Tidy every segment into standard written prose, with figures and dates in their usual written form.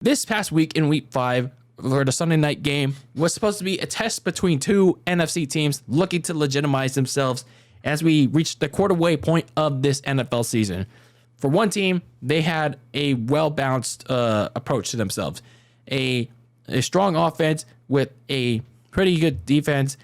This past week in week 5 for the Sunday night game was supposed to be a test between two NFC teams looking to legitimize themselves as we reached the quarter-way point of this NFL season. For one team, they had a well-balanced approach to themselves. A strong offense with a pretty good defense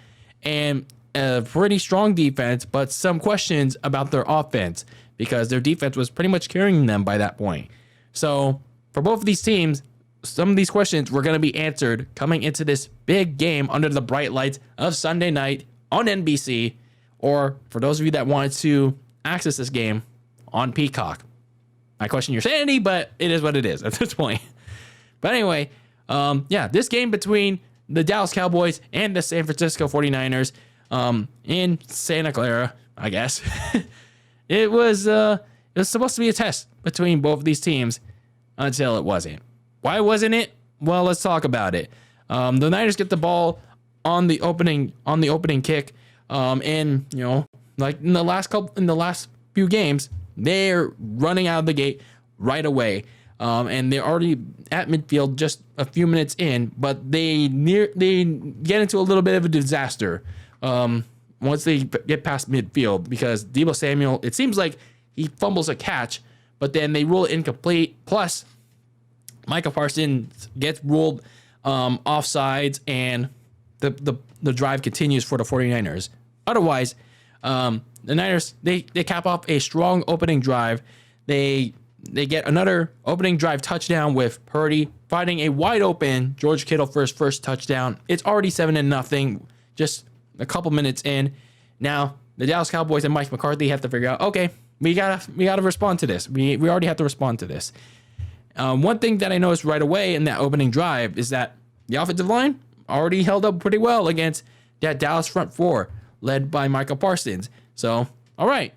and a pretty strong defense, but some questions about their offense because their defense was pretty much carrying them by that point. So for both of these teams, some of these questions were going to be answered coming into this big game under the bright lights of Sunday night on NBC, or for those of you that wanted to access this game on Peacock. I question your sanity, but it is what it is at this point. But anyway, this game between the Dallas Cowboys and the San Francisco 49ers in Santa Clara, I guess, it was supposed to be a test between both of these teams until it wasn't. Why wasn't it? Well, let's talk about it. The Niners get the ball on the opening kick, and like in the last few games, they're running out of the gate right away, and they're already at midfield just a few minutes in, but they get into a little bit of a disaster once they get past midfield because Deebo Samuel, it seems like he fumbles a catch, but then they rule it incomplete. Plus, Micah Parsons gets ruled offsides, and the drive continues for the 49ers. Otherwise, the Niners, they cap off a strong opening drive. They get another opening drive touchdown with Purdy finding a wide open George Kittle for his first touchdown. It's already 7-0, just a couple minutes in. Now, the Dallas Cowboys and Mike McCarthy have to figure out, okay, we gotta respond to this. We already have to respond to this. One thing that I noticed right away in that opening drive is that the offensive line already held up pretty well against that Dallas front four led by Micah Parsons. So, all right,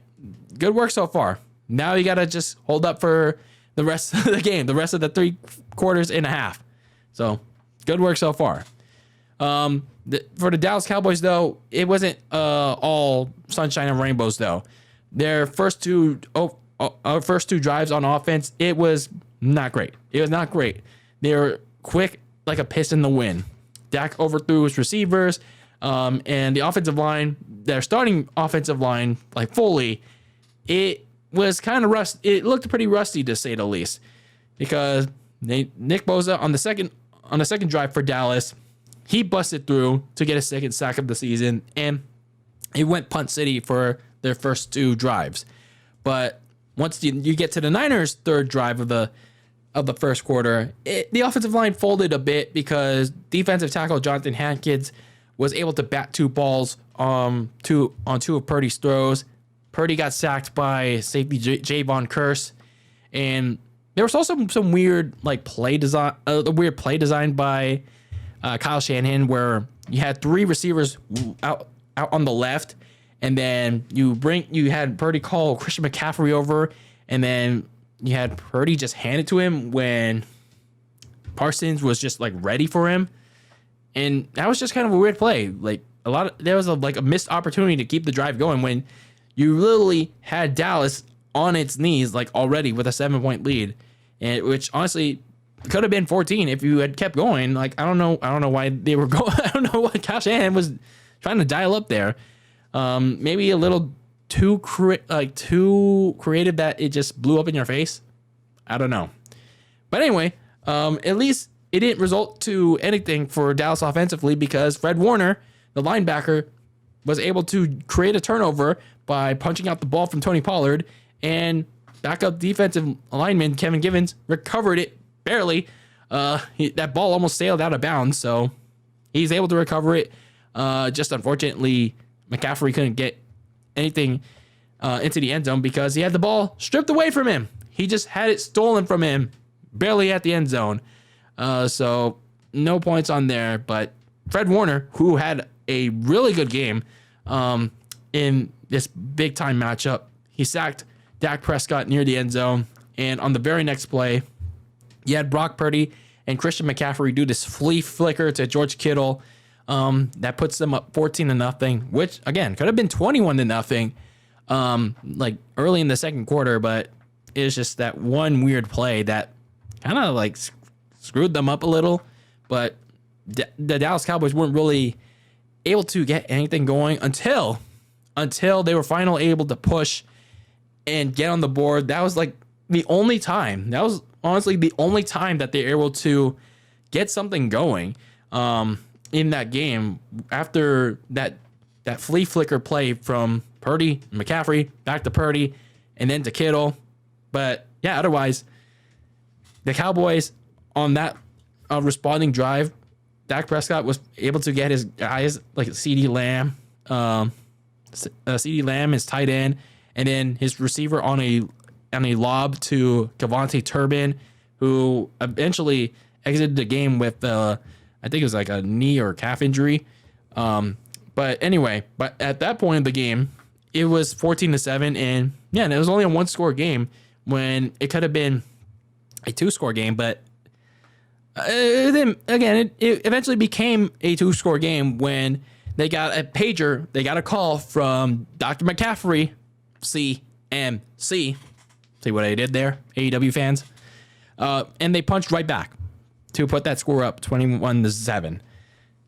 good work so far. Now you got to just hold up for the rest of the game, the rest of the 3 quarters and a half. So, good work so far. For the Dallas Cowboys, though, it wasn't all sunshine and rainbows, though. Their first two drives on offense, it was not great. It was not great. They were quick like a piss in the wind. Dak overthrew his receivers, and the offensive line, their starting offensive line, like fully, it was kind of rusty. It looked pretty rusty to say the least, because Nick Bosa on the second drive for Dallas, he busted through to get a second sack of the season, and it went punt city for their first 2 drives. But once you get to the Niners' third drive of the first quarter, the offensive line folded a bit because defensive tackle Jonathan Hankins was able to bat 2 balls on 2 of Purdy's throws. Purdy got sacked by safety Javon Curse, and there was also some weird play design by Kyle Shanahan where you had 3 receivers out on the left, and then you had Purdy call Christian McCaffrey over, and then you had Purdy just hand it to him when Parsons was just ready for him. And that was just kind of a weird play. There was a missed opportunity to keep the drive going when you literally had Dallas on its knees already with a 7-point lead, and which honestly could have been 14 if you had kept going. I don't know why they were going. I don't know what Kyle Shanahan was trying to dial up there. Maybe a little too creative that it just blew up in your face. I don't know. But anyway, at least it didn't result to anything for Dallas offensively because Fred Warner, the linebacker, was able to create a turnover by punching out the ball from Tony Pollard, and backup defensive lineman Kevin Givens recovered it barely. That ball almost sailed out of bounds, so he's able to recover it. Just unfortunately, McCaffrey couldn't get anything into the end zone because he had the ball stripped away from him. He just had it stolen from him, barely at the end zone. So no points on there. But Fred Warner, who had a really good game in this big time matchup, he sacked Dak Prescott near the end zone. And on the very next play, you had Brock Purdy and Christian McCaffrey do this flea flicker to George Kittle. That puts them up 14-0, which again could have been 21-0, early in the second quarter, but it's just that one weird play that kind of screwed them up a little, but the Dallas Cowboys weren't really able to get anything going until they were finally able to push and get on the board. That was like the only time. That was honestly the only time that they were able to get something going in that game after that flea flicker play from Purdy, McCaffrey, back to Purdy, and then to Kittle. But yeah, otherwise, the Cowboys on that responding drive, Dak Prescott was able to get his guys like CeeDee Lamb, his tight end, and then his receiver on a lob to Kevontae Turbin, who eventually exited the game with I think it was like a knee or calf injury. But anyway, at that point of the game, it was 14-7, and yeah, and it was only a 1-score game when it could have been a 2-score game. But then again, it eventually became a 2-score game when they got a pager, they got a call from Dr. McCaffrey, CMC. See what I did there, AEW fans? And they punched right back to put that score up 21-7.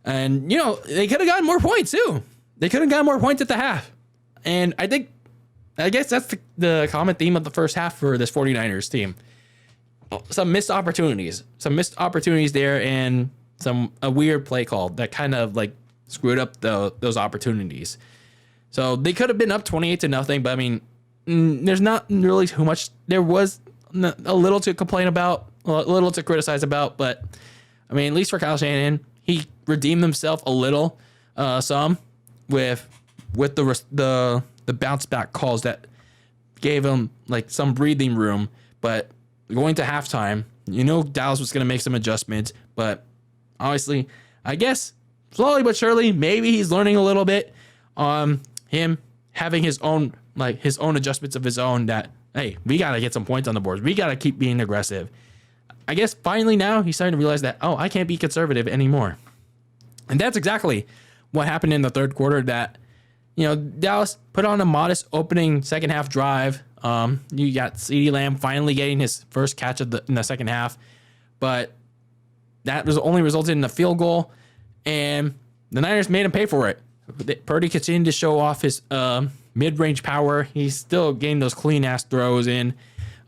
And, you know, they could have gotten more points, too. They could have gotten more points at the half. And I guess that's the common theme of the first half for this 49ers team. Some missed opportunities there, and a weird play call that kind of like screwed up those opportunities. So they could have been up 28-0, but I mean, there's not really too much. There was a little to complain about, a little to criticize about, but I mean, at least for Kyle Shanahan, he redeemed himself a little, some with the bounce back calls that gave him like some breathing room. But going to halftime, you know, Dallas was going to make some adjustments, but obviously, I guess slowly but surely, maybe he's learning a little bit on him having his own adjustments of his own that, hey, we got to get some points on the board. We got to keep being aggressive. I guess finally now he's starting to realize that, I can't be conservative anymore. And that's exactly what happened in the third quarter, that, you know, Dallas put on a modest opening second half drive. You got CeeDee Lamb finally getting his first catch in the second half, but that was only resulted in a field goal, and the Niners made him pay for it. Purdy continued to show off his mid-range power. He's still getting those clean-ass throws in.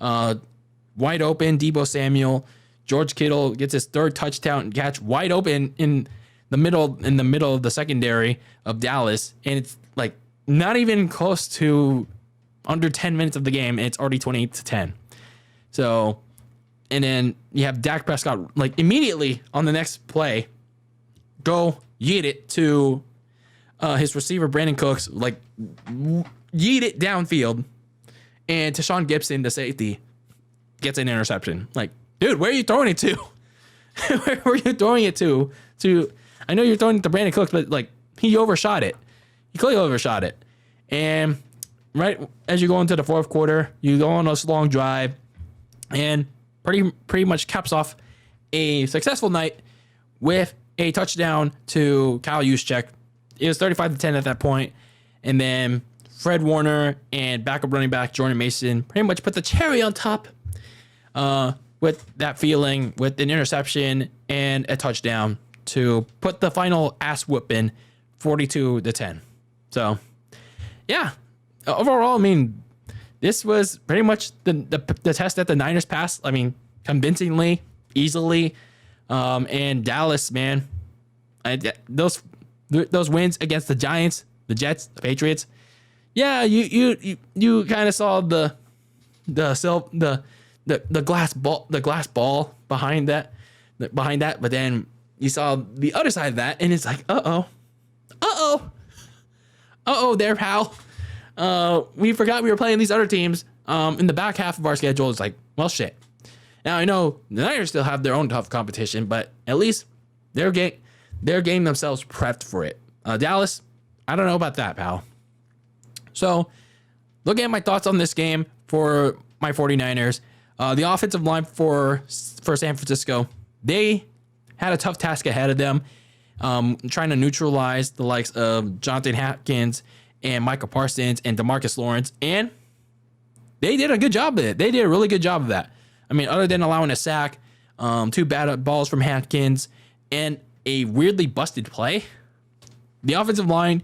Wide open, Deebo Samuel. George Kittle gets his third touchdown catch wide open in the middle of the secondary of Dallas, and it's like not even close to under 10 minutes of the game, and it's already 28-10. So, and then you have Dak Prescott like immediately on the next play go yeet it to his receiver Brandon Cooks, like yeet it downfield, and Tashawn Gibson, the safety, gets an interception. Like, dude, where are you throwing it to? Where are you throwing it to? I know you're throwing it to Brandon Cooks, but like he overshot it. He clearly overshot it. And right as you go into the fourth quarter, you go on this long drive, and pretty much caps off a successful night with a touchdown to Kyle Juszczyk. It was 35-10 at that point, and then Fred Warner and backup running back Jordan Mason pretty much put the cherry on top with that feeling, with an interception and a touchdown to put the final ass whooping 42-10. So, yeah, overall, I mean, this was pretty much the test that the Niners passed. I mean, convincingly, easily, and Dallas, man, those wins against the Giants, the Jets, the Patriots. Yeah, you kind of saw the glass ball behind that, but then you saw the other side of that, and it's like, uh oh, there, pal. We forgot we were playing these other teams in the back half of our schedule. It's like, well, shit. Now I know the Niners still have their own tough competition, but at least they're getting themselves prepped for it. Dallas, I don't know about that, pal. So, looking at my thoughts on this game for my 49ers, the offensive line for San Francisco, they had a tough task ahead of them, trying to neutralize the likes of Jonathan Hatkins and Micah Parsons and DeMarcus Lawrence, and they did a good job of it. They did a really good job of that. I mean, other than allowing a sack, 2 bad balls from Hatkins, and a weirdly busted play. The offensive line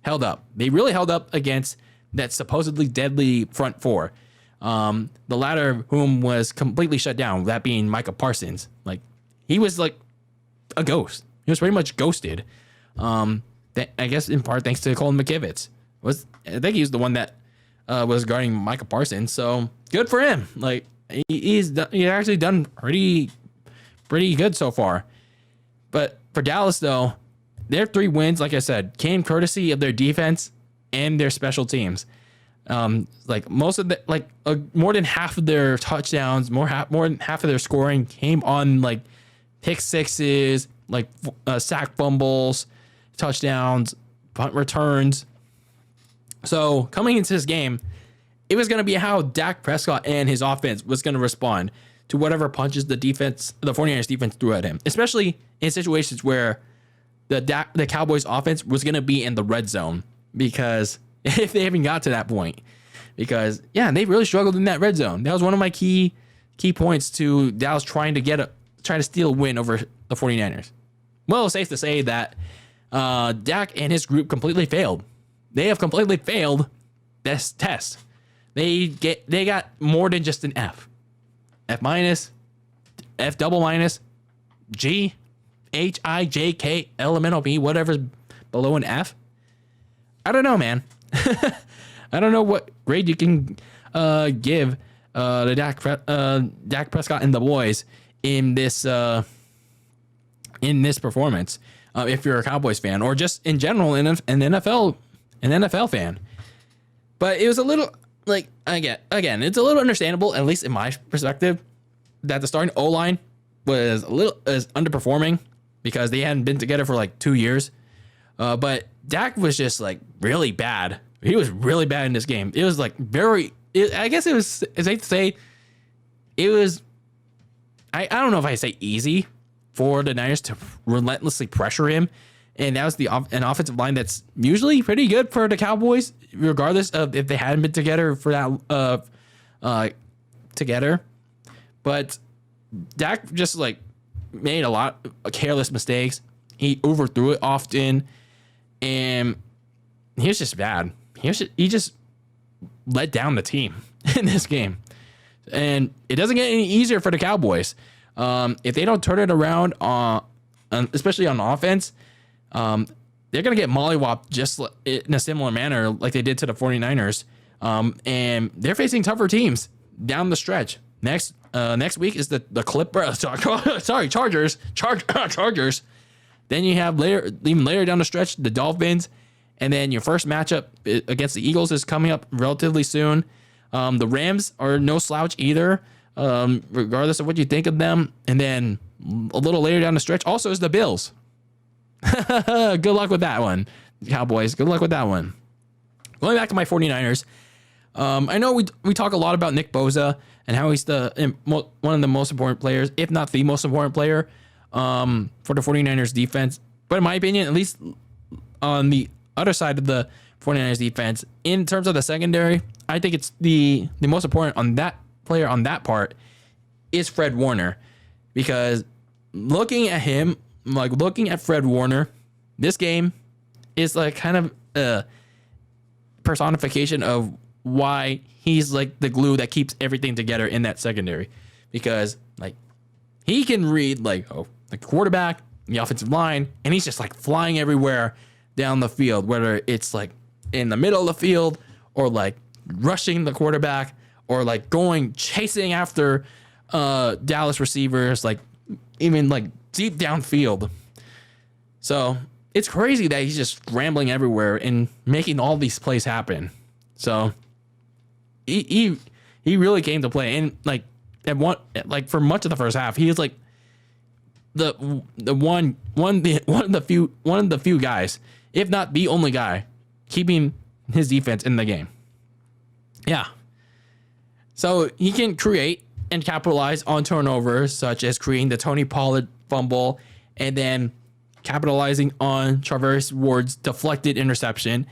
held up. They really held up against that supposedly deadly front four. The latter of whom was completely shut down, that being Micah Parsons. Like, he was like a ghost. He was pretty much ghosted. I guess in part thanks to Colin McKivitz. I think he was the one that was guarding Micah Parsons. So good for him. Like, he's actually done pretty good so far. But for Dallas, though, their 3 wins, like I said, came courtesy of their defense and their special teams. Like most of more than half of their touchdowns, more than half of their scoring came on like pick sixes, like sack fumbles, touchdowns, punt returns. So coming into this game, it was going to be how Dak Prescott and his offense was going to respond to whatever punches the 49ers defense threw at him, especially in situations where the Cowboys offense was going to be in the red zone, because if they haven't got to that point, because they really struggled in that red zone. That was one of my key points to Dallas trying to steal a win over the 49ers. Well, it's safe to say that Dak and his group completely failed. They have completely failed this test. They got more than just an F. F minus, F double minus, G, H, I, J, K, L, M, N, O, P, whatever's below an F. I don't know, man. I don't know what grade you can give the Dak Prescott and the boys in this performance. If you're a Cowboys fan, or just in general an NFL fan. But it was a little like again, it's a little understandable, at least in my perspective, that the starting O-line was underperforming because they hadn't been together for like 2 years. But Dak was just like really bad. He was really bad in this game. It was like I guess it was, it's safe to say, it was, I don't know if I say easy for the Niners to relentlessly pressure him. And that was an offensive line that's usually pretty good for the Cowboys, regardless of if they hadn't been together for that together. But Dak just like made a lot of careless mistakes. He overthrew it often, and he was just bad. He just let down the team in this game, and it doesn't get any easier for the Cowboys if they don't turn it around especially on offense. They're going to get mollywopped just in a similar manner like they did to the 49ers. And they're facing tougher teams down the stretch. Next week is the Clippers. Chargers. Chargers. Then you have even later down the stretch, the Dolphins. And then your first matchup against the Eagles is coming up relatively soon. The Rams are no slouch either, regardless of what you think of them. And then a little later down the stretch also is the Bills. Good luck with that one, Cowboys. Good luck with that one. Going back to my 49ers, I know we talk a lot about Nick Bosa and how he's one of the most important players, if not the most important player, for the 49ers defense. But in my opinion, at least on the other side of the 49ers defense, in terms of the secondary, I think it's the most important on that player on that part is Fred Warner, because looking at him, like looking at Fred Warner, this game is like kind of a personification of why he's like the glue that keeps everything together in that secondary, because like he can read like the quarterback, the offensive line, and he's just like flying everywhere down the field, whether it's like in the middle of the field or like rushing the quarterback or like chasing after Dallas receivers, like even like deep downfield. So it's crazy that he's just scrambling everywhere and making all these plays happen. So he really came to play, and like for much of the first half, he was like the one of the few guys, if not the only guy, keeping his defense in the game. Yeah. So he can create and capitalize on turnovers, such as creating the Tony Pollard fumble and then capitalizing on Travis Ward's deflected interception.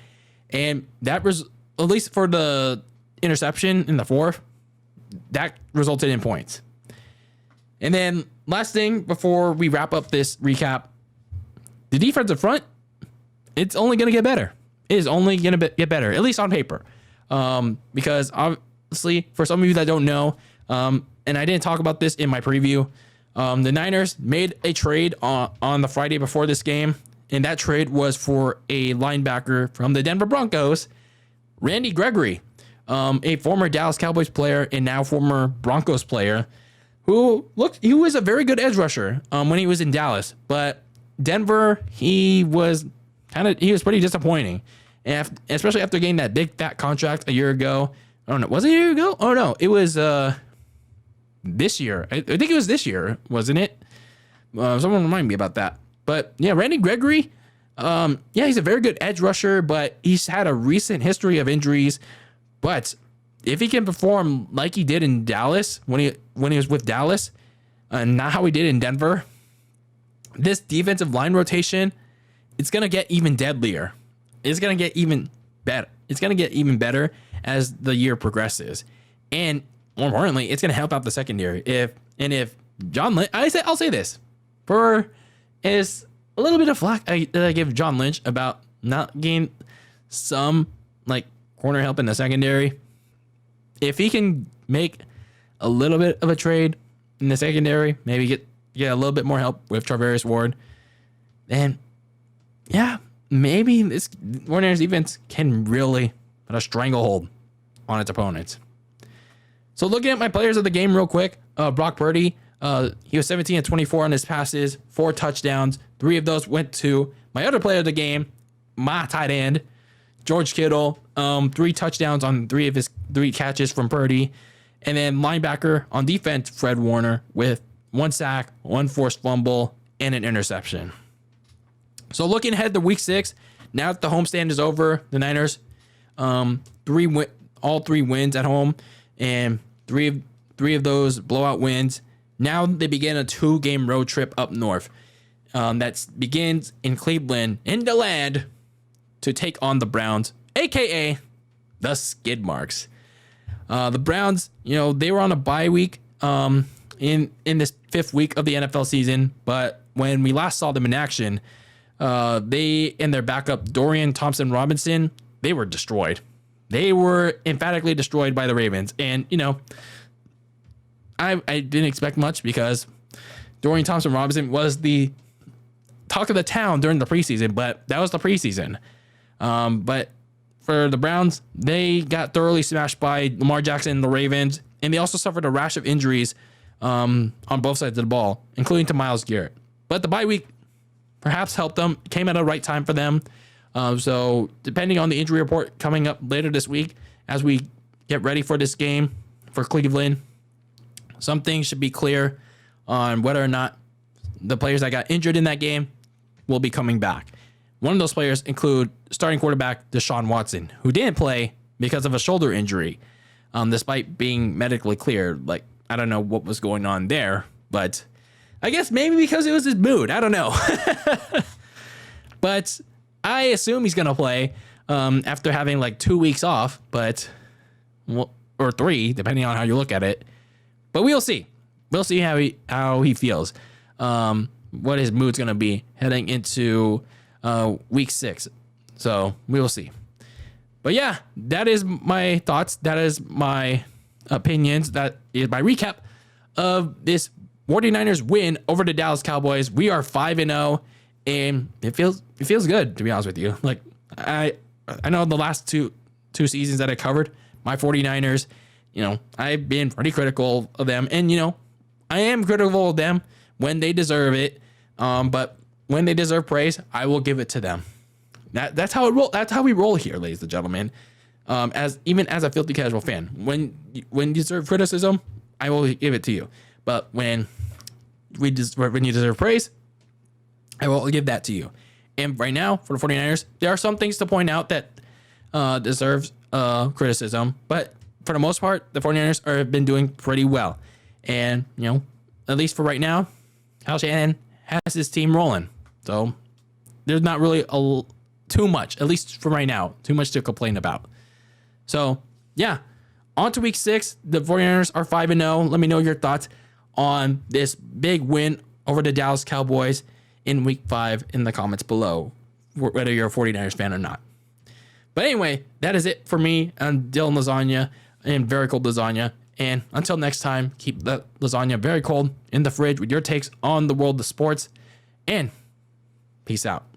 And that was, at least for the interception in the fourth, that resulted in points. And then last thing before we wrap up this recap, the defensive front, it's only going to get better. It is only going to get better, at least on paper. Because obviously, for some of you that don't know, and I didn't talk about this in my preview, the Niners made a trade on the Friday before this game, and that trade was for a linebacker from the Denver Broncos, Randy Gregory, a former Dallas Cowboys player and now former Broncos player, he was a very good edge rusher when he was in Dallas, but Denver, he was pretty disappointing, especially after getting that big fat contract a year ago. I don't know, was it a year ago? Oh no, it was this year. I think it was this year, wasn't it? Someone remind me about that. But yeah, Randy Gregory, he's a very good edge rusher, but he's had a recent history of injuries. But if he can perform like he did in Dallas when he was with Dallas, and not how he did in Denver, this defensive line rotation, it's gonna get even deadlier. It's gonna get even better. It's gonna get even better as the year progresses, and more importantly, it's gonna help out the secondary. If John Lynch, I'll say this, is a little bit of flack I give John Lynch about not getting some like corner help in the secondary. If he can make a little bit of a trade in the secondary, maybe get a little bit more help with Charvarius Ward, then yeah, maybe this Warriors defense can really put a stranglehold on its opponents. So looking at my players of the game real quick, Brock Purdy, he was 17 of 24 on his passes, 4 touchdowns. 3 of those went to my other player of the game, my tight end, George Kittle. 3 touchdowns on 3 of his 3 catches from Purdy. And then linebacker on defense, Fred Warner, with 1 sack, 1 forced fumble, and an interception. So looking ahead to week 6, now that the homestand is over, the Niners, all 3 wins at home, and 3 of those blowout wins. Now they begin a 2-game road trip up north. That begins in Cleveland, in the land, to take on the Browns, aka the Skid Marks. The Browns, they were on a bye week in this 5th week of the NFL season, but when we last saw them in action, they and their backup Dorian Thompson-Robinson, they were destroyed. They were emphatically destroyed by the Ravens, and I didn't expect much because Dorian Thompson-Robinson was the talk of the town during the preseason, but that was the preseason. But for the Browns, they got thoroughly smashed by Lamar Jackson and the Ravens, and they also suffered a rash of injuries on both sides of the ball, including to Myles Garrett. But the bye week perhaps helped them, came at the right time for them. So depending on the injury report coming up later this week, as we get ready for this game for Cleveland, some things should be clear on whether or not the players that got injured in that game will be coming back. One of those players include starting quarterback Deshaun Watson, who didn't play because of a shoulder injury, despite being medically cleared. Like, I don't know what was going on there, but I guess maybe because it was his mood. I don't know. But I assume he's going to play after having like 2 weeks off, or 3, depending on how you look at it. But we'll see. We'll see how he feels. What his mood's going to be heading into week 6. So we will see. But yeah, that is my thoughts. That is my opinions. That is my recap of this 49ers win over the Dallas Cowboys. We are 5-0, and it feels good, to be honest with you. Like I know the last two seasons that I covered, my 49ers, I've been pretty critical of them, and I am critical of them when they deserve it. But when they deserve praise, I will give it to them. That's how it roll. That's how we roll here, ladies and gentlemen. As a filthy casual fan, when you deserve criticism, I will give it to you. But when you deserve praise, I will give that to you. And right now, for the 49ers, there are some things to point out that deserves criticism. But for the most part, the 49ers have been doing pretty well. And, at least for right now, Kyle Shanahan has his team rolling. So there's not really too much, at least for right now, too much to complain about. So, yeah, on to week 6. The 49ers are 5-0. Let me know your thoughts on this big win over the Dallas Cowboys in week 5 in the comments below, whether you're a 49ers fan or not. But anyway, that is it for me on Dylan Lasagna and Very Cold Lasagna. And until next time, keep the lasagna very cold in the fridge with your takes on the world of sports. And peace out.